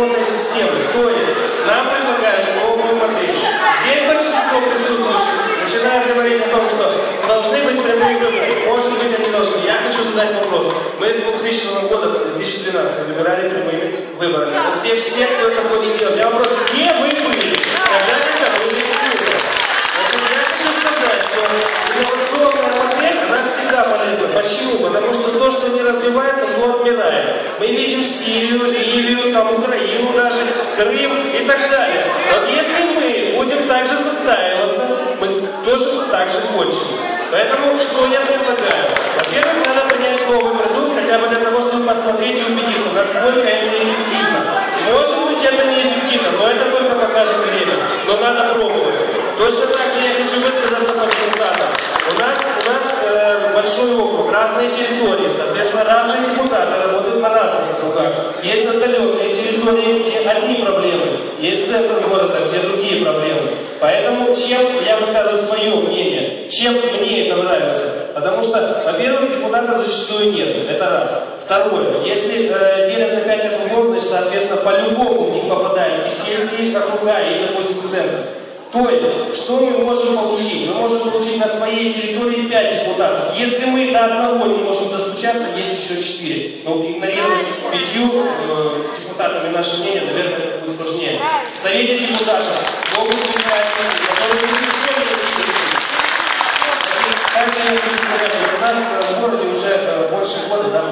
пропорционной системы. То есть нам предлагают новую модель. Здесь большинство присутствующих начинает говорить о том, что должны быть прямые выборы. Может быть, они должны. Я хочу задать вопрос. Мы с 2000 года, 2012 выбирали прямыми выборами. Вот здесь все, кто это хочет делать. Я вопрос, где вы были? Когда это были выборы? Значит, я хочу сказать, что инновационная модель, она всегда полезна. Почему? Потому что то, что не развивается, то отмирает. Мы видим Сирию, Ливию, там, Украину даже, Крым и так далее. Вот если мы будем так же застраиваться, мы тоже так же кончим. Поэтому что я предлагаю? Во-первых, надо принять новый продукт, хотя бы для того, чтобы посмотреть и убедиться, насколько это эффективно. Может быть, это неэффективно, но это только покажет время. Но надо пробовать. Точно так же я хочу высказаться по результатам. У нас большой округ, разные территории, соответственно, разные депутаты работают на разных округах. Есть отдаленные территории, где одни проблемы, есть центр города, где другие проблемы. Поэтому, я высказываю свое мнение, чем мне это нравится. Потому что, во-первых, депутата зачастую нет, это раз. Второе, если делят на 5 округов, значит, соответственно, по-любому в них попадают и сельские округа, и, допустим, центр. То есть, что мы можем получить? Мы можем получить на своей территории 5 депутатов. Если мы до одного не можем достучаться, есть еще 4. Но игнорировать 5 депутатами наше мнение, наверное, будет сложнее. В Совете депутатов могут быть которые никто не видит. Также я хочу сказать, что у нас в городе уже больше года, да,